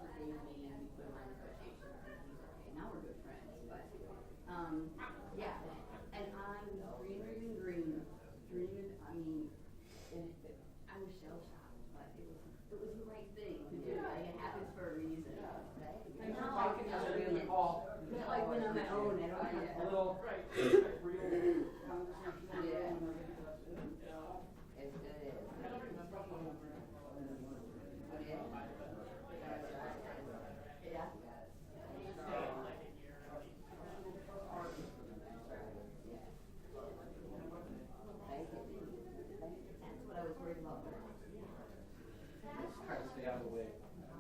forgave me and we put him on negotiations and he's okay. Now we're good friends, but, yeah, and I was dreaming, I mean, and I was shell shocked, but it was the right thing to do. Like, it happens for a reason. Thanks for talking yesterday on the call. Like when I'm at home, I don't have a little real conversation. Yeah. It's good. Yeah. That's what I was worried about. Just try to stay out of the way.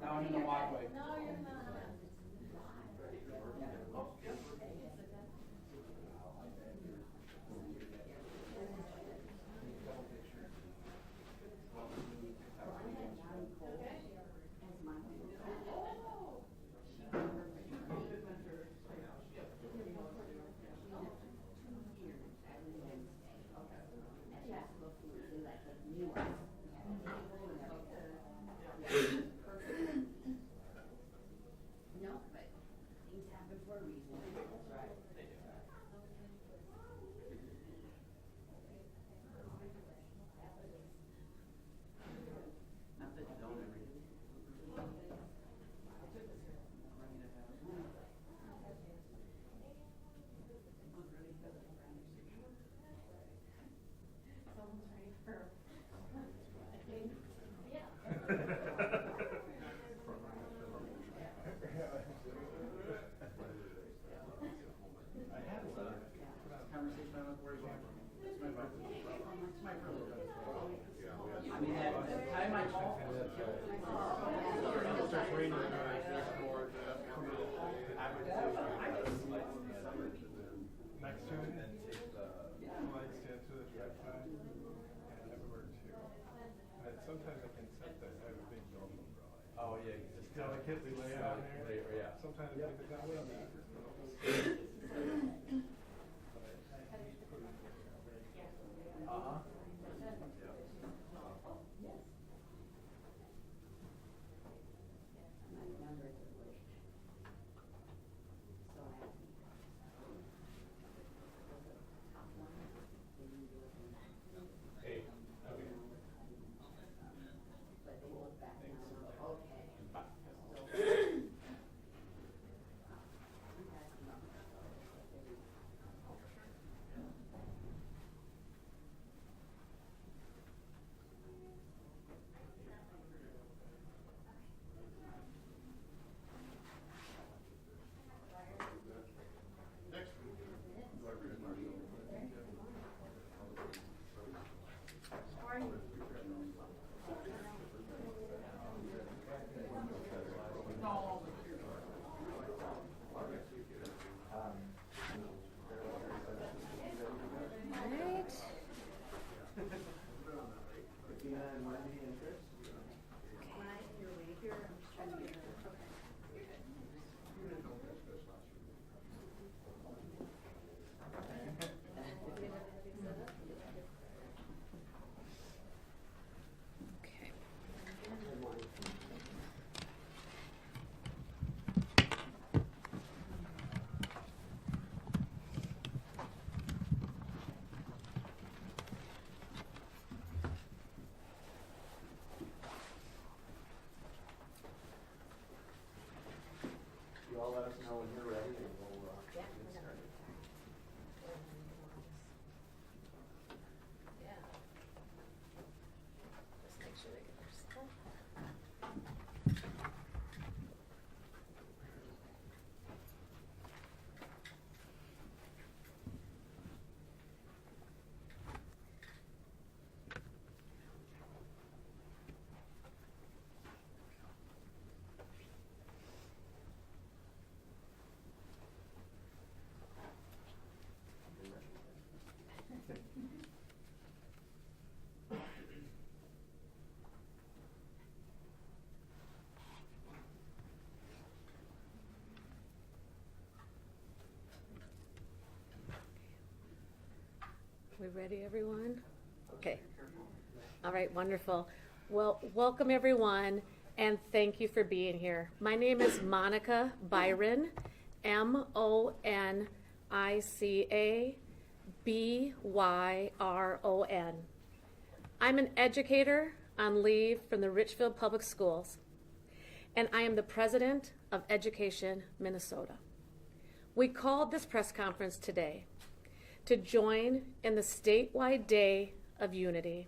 Now I'm in the walkway. No, you're not. No, but things happen for a reason. That's right. Not that you don't ever. Someone's ready for. I have a conversation I don't worry about. It's my privilege. I mean, at the time I called for it, Starts raining. Next to it, lights stand to the trackside, and everywhere too. And sometimes I can set that I have a big dome. Oh yeah, you just Delicately lay it on there. Yeah. Sometimes I think that way on that. Uh-huh. Hey, But they look back now and go, okay. You all let us know when you're ready and we'll get started. Yeah. Just make sure they get their stuff. We ready, everyone? Okay. All right, wonderful. Well, welcome everyone, and thank you for being here. My name is Monica Byron, Monica I'm an educator on leave from the Richfield Public Schools, and I am the president of Education Minnesota. We called this press conference today to join in the statewide Day of Unity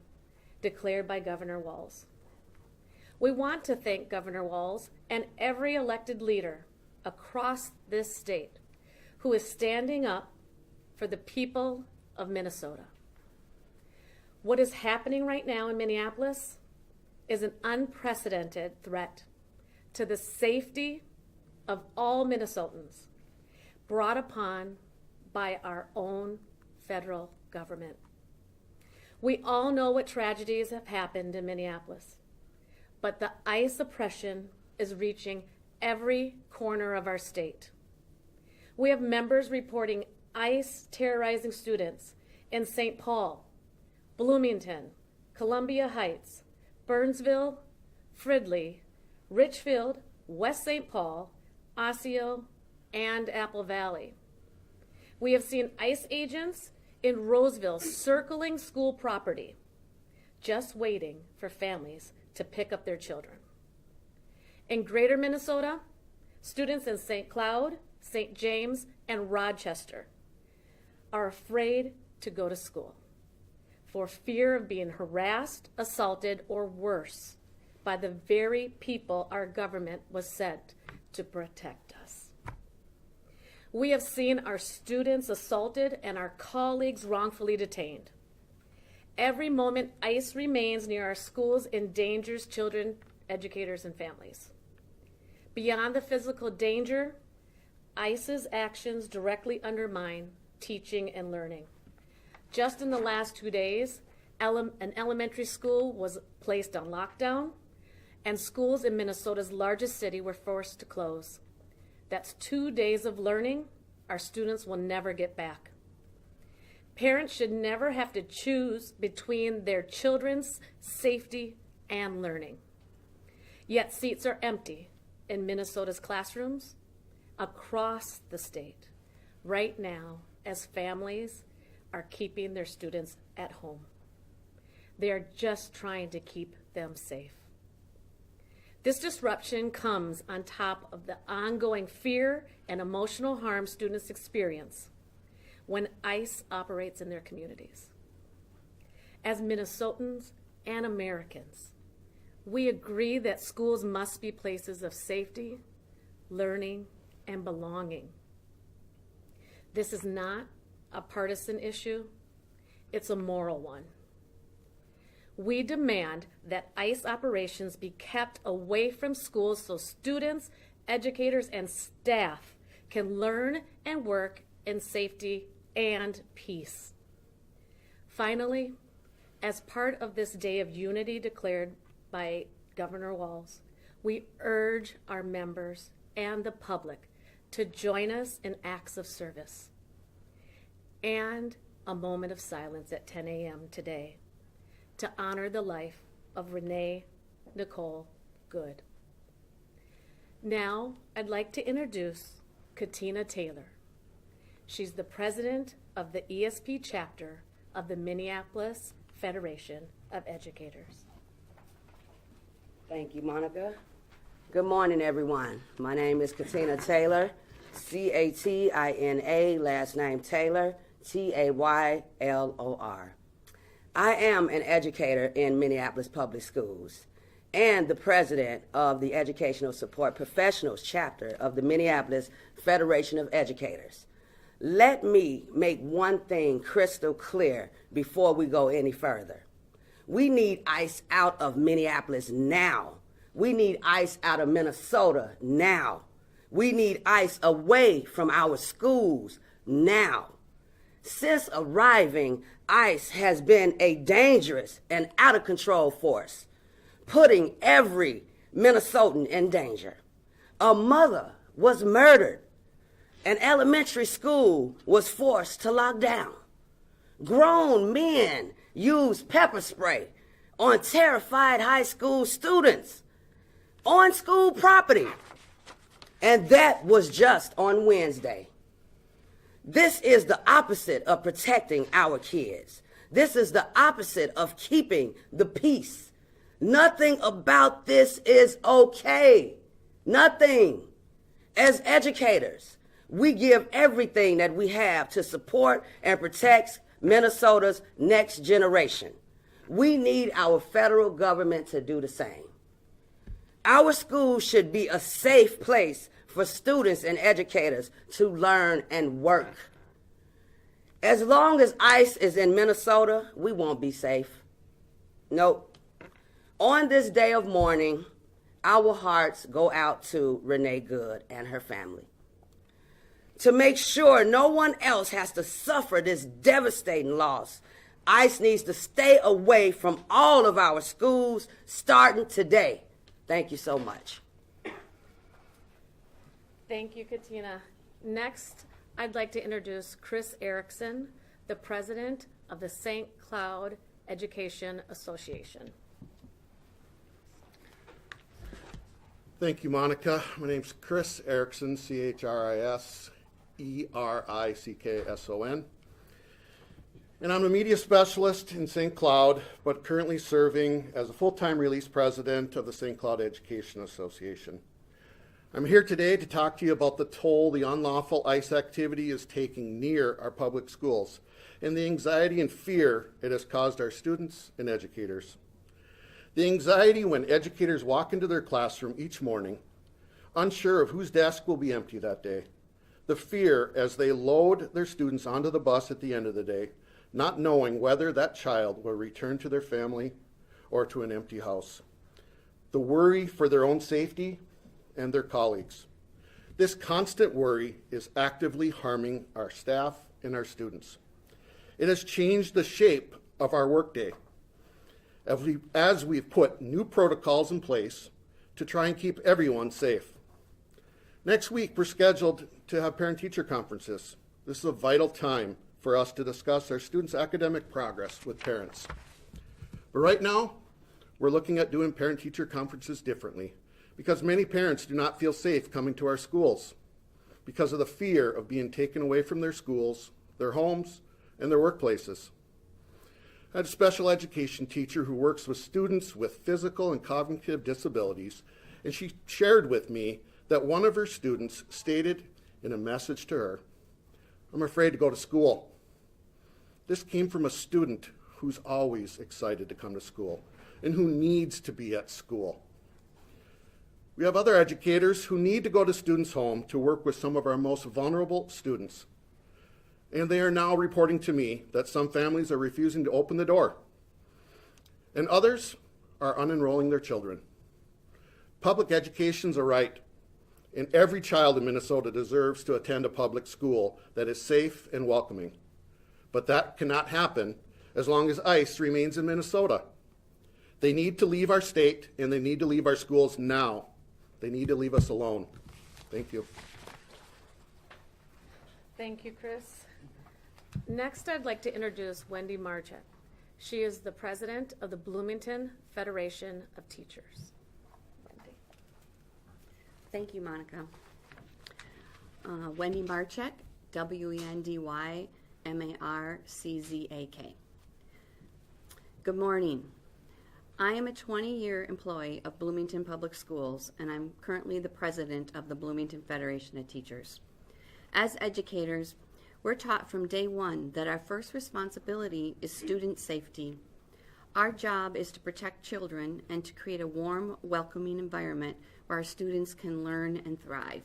declared by Governor Walz. We want to thank Governor Walz and every elected leader across this state who is standing up for the people of Minnesota. What is happening right now in Minneapolis is an unprecedented threat to the safety of all Minnesotans, brought upon by our own federal government. We all know what tragedies have happened in Minneapolis, but the ICE oppression is reaching every corner of our state. We have members reporting ICE terrorizing students in St. Paul, Bloomington, Columbia Heights, Burnsville, Fridley, Richfield, West St. Paul, Osseo, and Apple Valley. We have seen ICE agents in Roseville circling school property, just waiting for families to pick up their children. In Greater Minnesota, students in St. Cloud, St. James, and Rochester are afraid to go to school for fear of being harassed, assaulted, or worse by the very people our government was sent to protect us. We have seen our students assaulted and our colleagues wrongfully detained. Every moment ICE remains near our schools endangers children, educators, and families. Beyond the physical danger, ICE's actions directly undermine teaching and learning. Just in the last 2 days, an elementary school was placed on lockdown, and schools in Minnesota's largest city were forced to close. That's 2 days of learning our students will never get back. Parents should never have to choose between their children's safety and learning. Yet seats are empty in Minnesota's classrooms across the state right now as families are keeping their students at home. They are just trying to keep them safe. This disruption comes on top of the ongoing fear and emotional harm students experience when ICE operates in their communities. As Minnesotans and Americans, we agree that schools must be places of safety, learning, and belonging. This is not a partisan issue, it's a moral one. We demand that ICE operations be kept away from schools so students, educators, and staff can learn and work in safety and peace. Finally, as part of this Day of Unity declared by Governor Walz, we urge our members and the public to join us in acts of service and a moment of silence at 10 a.m. today to honor the life of Renee Nicole Good. Now, I'd like to introduce Katina Taylor. She's the president of the ESP chapter of the Minneapolis Federation of Educators. Thank you, Monica. Good morning, everyone. My name is Katina Taylor, C-A-T-I-N-A, last name Taylor, T-A-Y-L-O-R. I am an educator in Minneapolis Public Schools and the president of the Educational Support Professionals chapter of the Minneapolis Federation of Educators. Let me make one thing crystal clear before we go any further. We need ICE out of Minneapolis now. We need ICE out of Minnesota now. We need ICE away from our schools now. Since arriving, ICE has been a dangerous and out of control force, putting every Minnesotan in danger. A mother was murdered. An elementary school was forced to lock down. Grown men used pepper spray on terrified high school students. on school property. And that was just on Wednesday. This is the opposite of protecting our kids. This is the opposite of keeping the peace. Nothing about this is okay. Nothing. As educators, we give everything that we have to support and protect Minnesota's next generation. We need our federal government to do the same. Our schools should be a safe place for students and educators to learn and work. As long as ICE is in Minnesota, we won't be safe. Nope. On this day of mourning, our hearts go out to Renee Good and her family. To make sure no one else has to suffer this devastating loss, ICE needs to stay away from all of our schools starting today. Thank you so much. Thank you, Katina. Next, I'd like to introduce Chris Erickson, the president of the St. Cloud Education Association. Thank you, Monica. My name's Chris Erickson, ChrisErickson. And I'm a media specialist in St. Cloud, but currently serving as a full-time release president of the St. Cloud Education Association. I'm here today to talk to you about the toll the unlawful ICE activity is taking near our public schools and the anxiety and fear it has caused our students and educators. The anxiety when educators walk into their classroom each morning, unsure of whose desk will be empty that day. The fear as they load their students onto the bus at the end of the day, not knowing whether that child will return to their family or to an empty house. The worry for their own safety and their colleagues. This constant worry is actively harming our staff and our students. It has changed the shape of our workday as we've put new protocols in place to try and keep everyone safe. Next week, we're scheduled to have parent-teacher conferences. This is a vital time for us to discuss our students' academic progress with parents. But right now, we're looking at doing parent-teacher conferences differently because many parents do not feel safe coming to our schools because of the fear of being taken away from their schools, their homes, and their workplaces. I had a special education teacher who works with students with physical and cognitive disabilities, and she shared with me that one of her students stated in a message to her, "I'm afraid to go to school." This came from a student who's always excited to come to school and who needs to be at school. We have other educators who need to go to students' home to work with some of our most vulnerable students. And they are now reporting to me that some families are refusing to open the door, and others are unenrolling their children. Public education is a right, and every child in Minnesota deserves to attend a public school that is safe and welcoming. But that cannot happen as long as ICE remains in Minnesota. They need to leave our state, and they need to leave our schools now. They need to leave us alone. Thank you. Thank you, Chris. Next, I'd like to introduce Wendy Marchek. She is the president of the Bloomington Federation of Teachers. Wendy. Thank you, Monica. Wendy Marchek, WENDYMARCZAK. Good morning. I am a 20-year employee of Bloomington Public Schools, and I'm currently the president of the Bloomington Federation of Teachers. As educators, we're taught from day one that our first responsibility is student safety. Our job is to protect children and to create a warm, welcoming environment where our students can learn and thrive.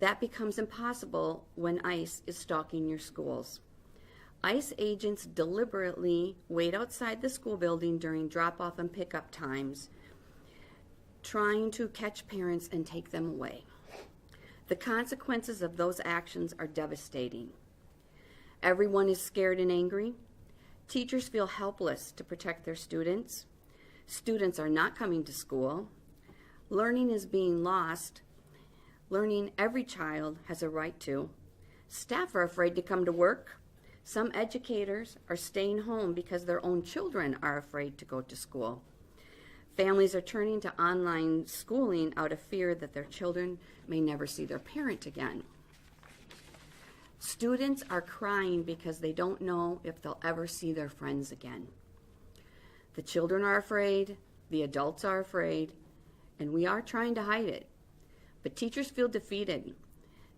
That becomes impossible when ICE is stalking your schools. ICE agents deliberately wait outside the school building during drop-off and pickup times, trying to catch parents and take them away. The consequences of those actions are devastating. Everyone is scared and angry. Teachers feel helpless to protect their students. Students are not coming to school. Learning is being lost. Learning every child has a right to. Staff are afraid to come to work. Some educators are staying home because their own children are afraid to go to school. Families are turning to online schooling out of fear that their children may never see their parent again. Students are crying because they don't know if they'll ever see their friends again. The children are afraid, the adults are afraid, and we are trying to hide it. But teachers feel defeated.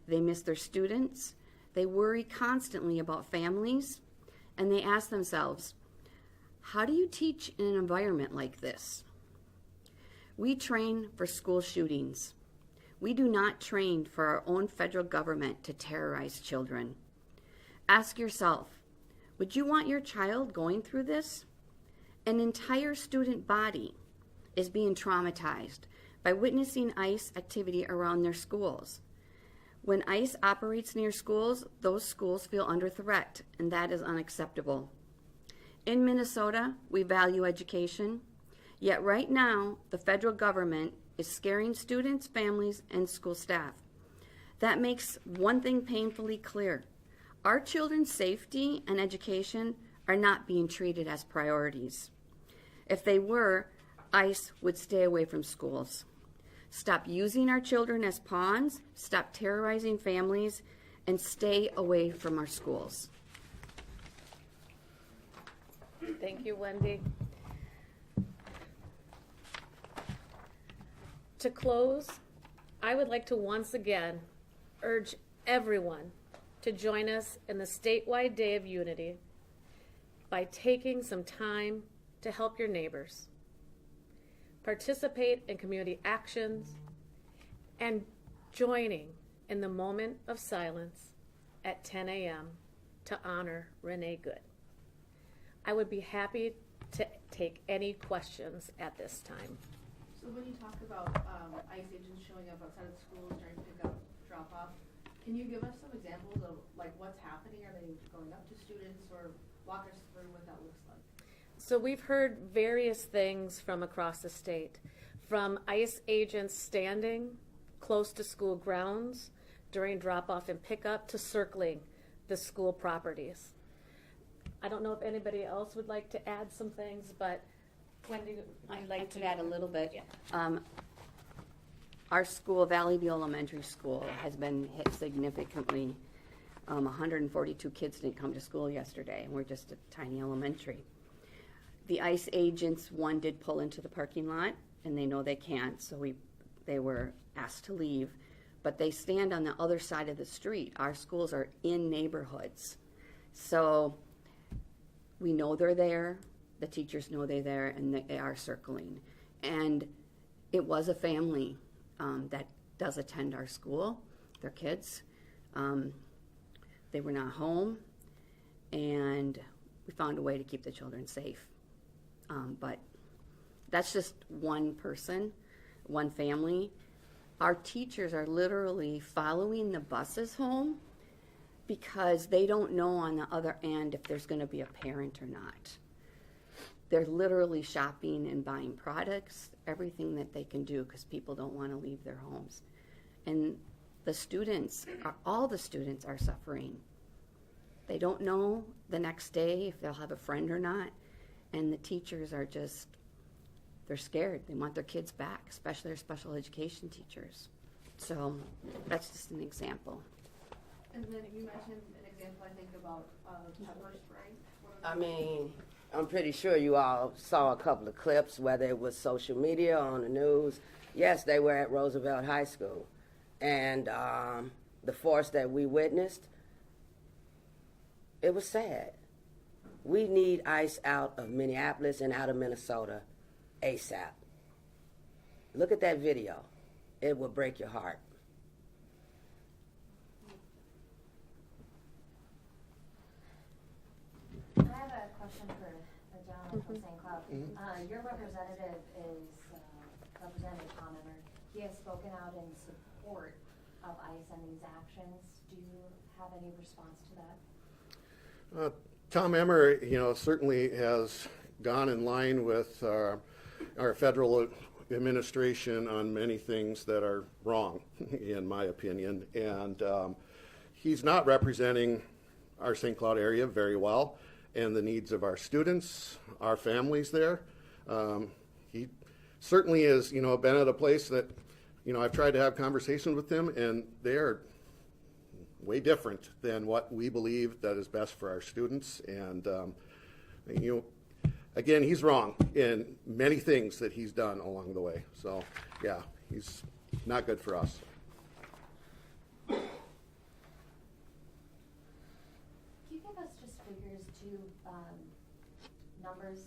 They miss their students, they worry constantly about families, and they ask themselves, how do you teach in an environment like this? We train for school shootings. We do not train for our own federal government to terrorize children. Ask yourself, would you want your child going through this? An entire student body is being traumatized by witnessing ICE activity around their schools. When ICE operates near schools, those schools feel under threat, and that is unacceptable. In Minnesota, we value education, yet right now, the federal government is scaring students, families, and school staff. That makes one thing painfully clear. Our children's safety and education are not being treated as priorities. If they were, ICE would stay away from schools. Stop using our children as pawns, stop terrorizing families, and stay away from our schools. Thank you, Wendy. To close, I would like to once again urge everyone to join us in the statewide Day of Unity by taking some time to help your neighbors, participate in community actions, and joining in the moment of silence at 10 a.m. to honor Renee Good. I would be happy to take any questions at this time. So when you talk about ICE agents showing up outside of schools during pickup, drop-off, can you give us some examples of like what's happening? Are they going up to students, or walk us through what that looks like? So we've heard various things from across the state, from ICE agents standing close to school grounds during drop-off and pickup to circling the school properties. I don't know if anybody else would like to add some things, but Wendy, I'd like to add a little bit. Yeah. Our school, Valley View Elementary School, has been hit significantly. 142 kids didn't come to school yesterday, and we're just a tiny elementary. The ICE agents, one did pull into the parking lot, and they know they can't, so they were asked to leave. But they stand on the other side of the street. Our schools are in neighborhoods. So we know they're there, the teachers know they're there, and they are circling. And it was a family that does attend our school, their kids. They were not home, and we found a way to keep the children safe. But that's just one person, one family. Our teachers are literally following the buses home because they don't know on the other end if there's going to be a parent or not. They're literally shopping and buying products, everything that they can do because people don't want to leave their homes. And the students, all the students are suffering. They don't know the next day if they'll have a friend or not. And the teachers are just, they're scared. They want their kids back, especially their special education teachers. So that's just an example. And then you mentioned an example, I think, about pepper spray. I mean, I'm pretty sure you all saw a couple of clips, whether it was social media or on the news. Yes, they were at Roosevelt High School. And the force that we witnessed, it was sad. We need ICE out of Minneapolis and out of Minnesota ASAP. Look at that video. It will break your heart. I have a question for the gentleman from St. Cloud. Your representative is Representative Tom Emmer. He has spoken out in support of ICE and these actions. Do you have any response to that? Tom Emmer, certainly has gone in line with our federal administration on many things that are wrong, in my opinion. And he's not representing our St. Cloud area very well and the needs of our students, our families there. He certainly is, been at a place that, I've tried to have conversations with them, and they are way different than what we believe that is best for our students. And, again, he's wrong in many things that he's done along the way. So, yeah, he's not good for us. Can you give us just figures to, numbers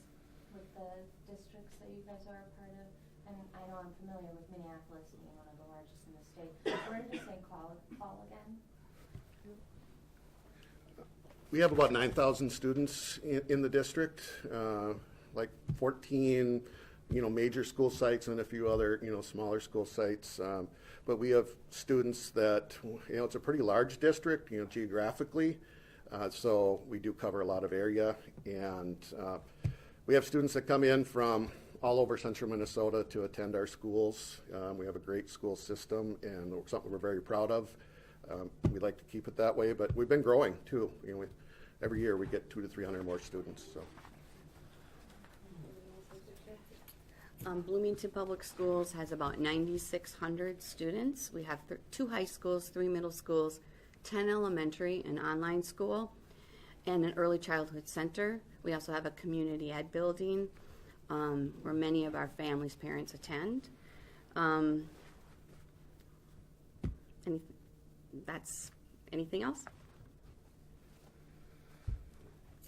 with the districts that you guys are a part of? And I know I'm familiar with Minneapolis being one of the largest in the state. Where does St. Cloud fall again? We have about 9,000 students in the district, like 14, major school sites and a few other, smaller school sites. But we have students that, it's a pretty large district, geographically. So we do cover a lot of area. And we have students that come in from all over central Minnesota to attend our schools. We have a great school system and something we're very proud of. We like to keep it that way, but we've been growing too. Every year we get 200 to 300 more students. So. Bloomington Public Schools has about 9,600 students. We have 2 high schools, 3 middle schools, 10 elementary, an online school, and an early childhood center. We also have a community ed building where many of our families' parents attend. And that's anything else?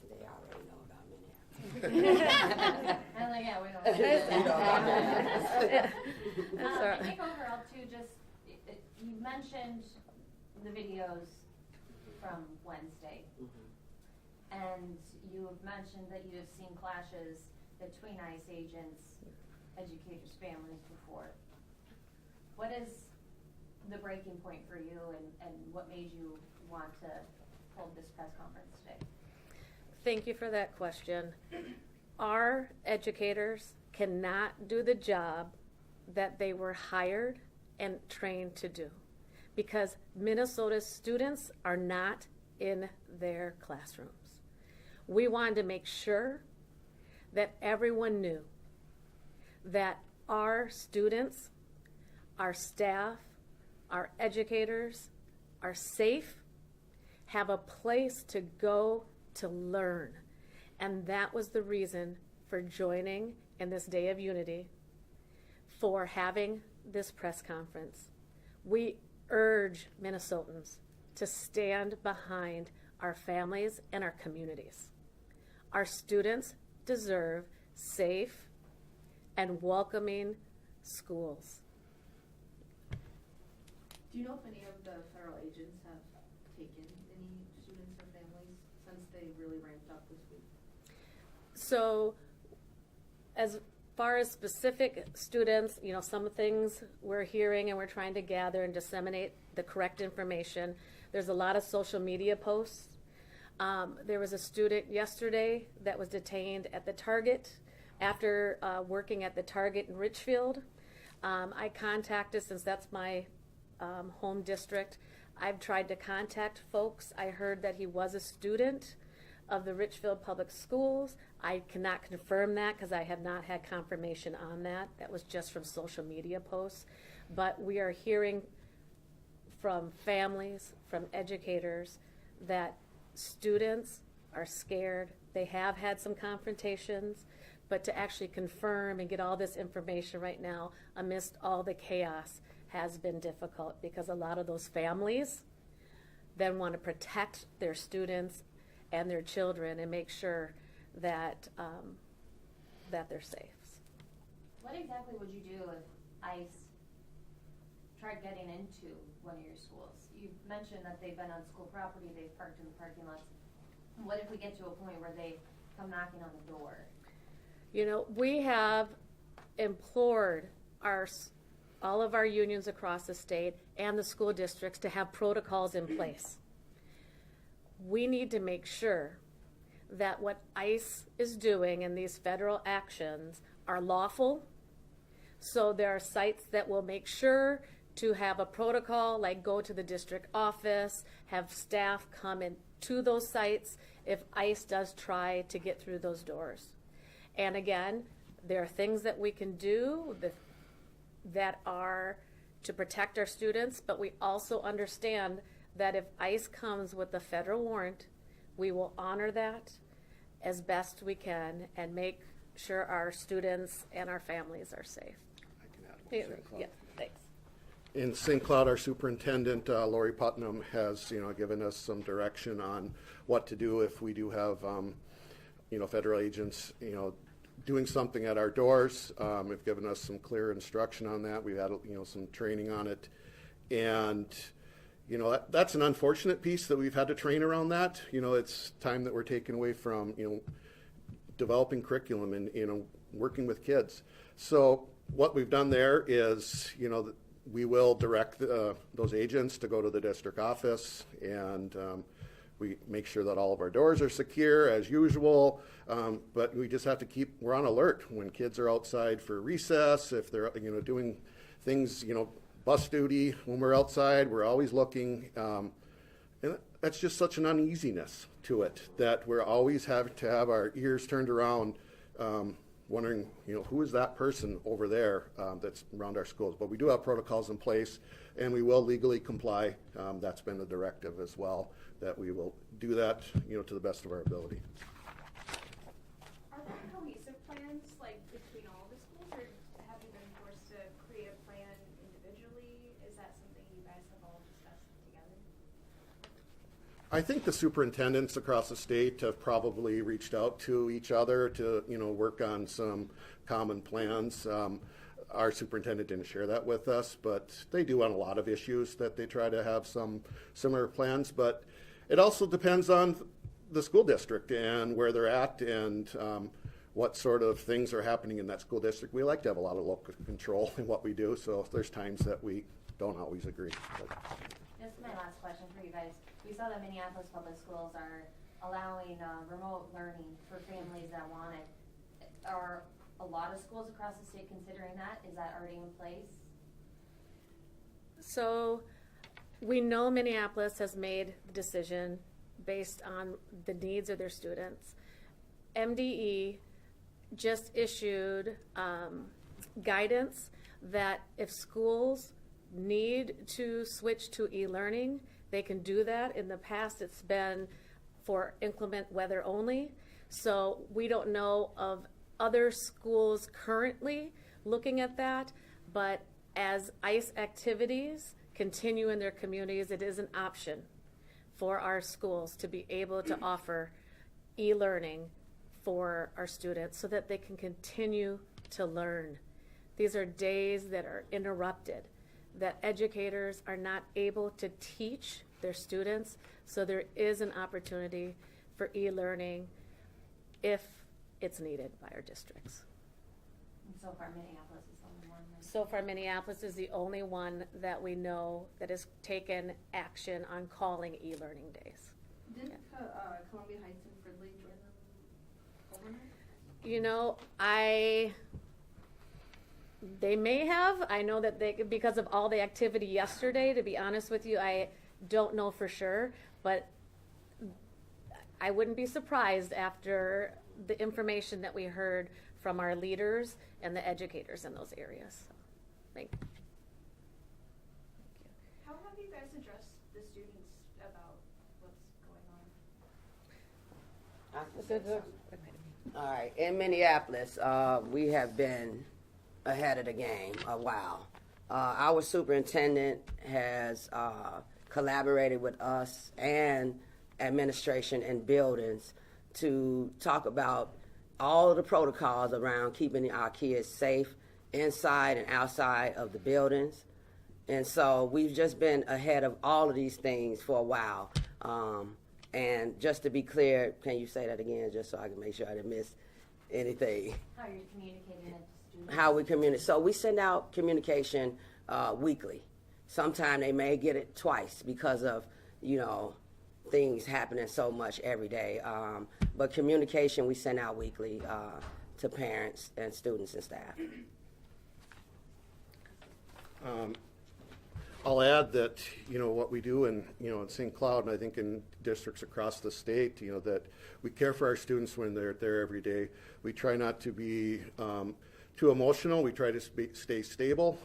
They already know about Minneapolis. I'm like, yeah, we don't. That's all right. I think overall too, just, you mentioned the videos from Wednesday. And you've mentioned that you have seen clashes between ICE agents, educators, families before. What is the breaking point for you, and what made you want to hold this press conference today? Thank you for that question. Our educators cannot do the job that they were hired and trained to do because Minnesota's students are not in their classrooms. We wanted to make sure that everyone knew that our students, our staff, our educators are safe, have a place to go to learn. And that was the reason for joining in this Day of Unity, for having this press conference. We urge Minnesotans to stand behind our families and our communities. Our students deserve safe and welcoming schools. Do you know if any of the federal agents have taken any students or families since they really ramped up this week? So as far as specific students, some things we're hearing and we're trying to gather and disseminate the correct information. There's a lot of social media posts. There was a student yesterday that was detained at the Target after working at the Target in Richfield. I contacted, since that's my home district, I've tried to contact folks. I heard that he was a student of the Richfield Public Schools. I cannot confirm that because I have not had confirmation on that. That was just from social media posts. But we are hearing from families, from educators, that students are scared. They have had some confrontations, but to actually confirm and get all this information right now amidst all the chaos has been difficult because a lot of those families then want to protect their students and their children and make sure that that they're safe. What exactly would you do if ICE tried getting into one of your schools? You mentioned that they've been on school property, they've parked in the parking lots. What if we get to a point where they come knocking on the door? We have implored all of our unions across the state and the school districts to have protocols in place. We need to make sure that what ICE is doing in these federal actions are lawful. So there are sites that will make sure to have a protocol, like go to the district office, have staff come in to those sites if ICE does try to get through those doors. And again, there are things that we can do that are to protect our students, but we also understand that if ICE comes with a federal warrant, we will honor that as best we can and make sure our students and our families are safe. I can add one, St. Cloud. Yeah, thanks. In St. Cloud, our superintendent, Lori Putnam, has, given us some direction on what to do if we do have, federal agents, doing something at our doors. Have given us some clear instruction on that. We've had, some training on it. And, that's an unfortunate piece that we've had to train around that. It's time that we're taking away from, developing curriculum and, working with kids. So what we've done there is, we will direct those agents to go to the district office, and we make sure that all of our doors are secure as usual, but we just have to we're on alert when kids are outside for recess, if they're doing things, bus duty when we're outside, we're always looking, and that's just such an uneasiness to it that we're always have to have our ears turned around, wondering, who is that person over there that's around our schools. But we do have protocols in place, and we will legally comply. That's been the directive as well, that we will do that, to the best of our ability. Are there cohesive plans, like, between all the schools, or have you been forced to create a plan individually? Is that something you guys have all discussed together? I think the superintendents across the state have probably reached out to each other to, work on some common plans. Our superintendent didn't share that with us, but they do on a lot of issues that they try to have some similar plans. But it also depends on the school district and where they're at and what sort of things are happening in that school district. We like to have a lot of local control in what we do, so there's times that we don't always agree. But. This is my last question for you guys. We saw that Minneapolis Public Schools are allowing remote learning for families that want it. Are a lot of schools across the state considering that? Is that already in place? So we know Minneapolis has made the decision based on the needs of their students. MDE just issued guidance that if schools need to switch to e-learning, they can do that. In the past, it's been for inclement weather only. So we don't know of other schools currently looking at that, but as ICE activities continue in their communities, it is an option for our schools to be able to offer e-learning for our students so that they can continue to learn. These are days that are interrupted, that educators are not able to teach their students, so there is an opportunity for e-learning if it's needed by our districts. And so far, Minneapolis is the only one. So far, Minneapolis is the only one that we know that has taken action on calling e-learning days. Didn't Columbia Heights and Fridley join them overnight? They may have. I know that because of all the activity yesterday, to be honest with you, I don't know for sure, but I wouldn't be surprised after the information that we heard from our leaders and the educators in those areas. Thank you. How have you guys addressed the students about what's going on? All right, in Minneapolis, we have been ahead of the game a while. Our superintendent has collaborated with us and administration and buildings to talk about all of the protocols around keeping our kids safe inside and outside of the buildings. And so we've just been ahead of all of these things for a while. And just to be clear, can you say that again just so I can make sure I didn't miss anything? How are you communicating it to students? How we communicate. So we send out communication weekly. Sometimes they may get it twice because of, things happening so much every day. But communication we send out weekly to parents and students and staff. I'll add that, what we do in St. Cloud, and I think in districts across the state, that we care for our students when they're there every day. We try not to be too emotional. We try to stay stable,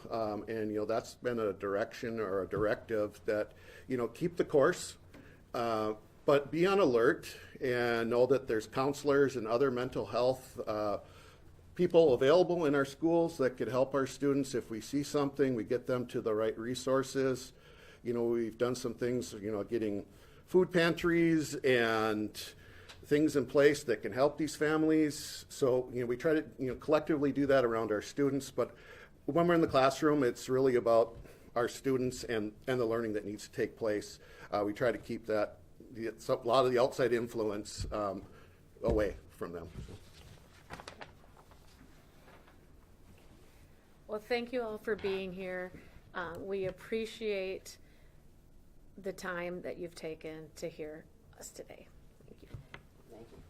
and that's been a direction or a directive that keep the course, but be on alert and know that there's counselors and other mental health people available in our schools that could help our students. If we see something, we get them to the right resources. We've done some things, getting food pantries and things in place that can help these families. So, we try to, collectively do that around our students. But when we're in the classroom, it's really about our students and the learning that needs to take place. We try to keep that, a lot of the outside influence away from them. Well, thank you all for being here. We appreciate the time that you've taken to hear us today. Thank you. Thank you.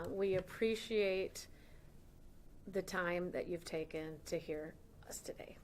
We appreciate the time that you've taken to hear us today.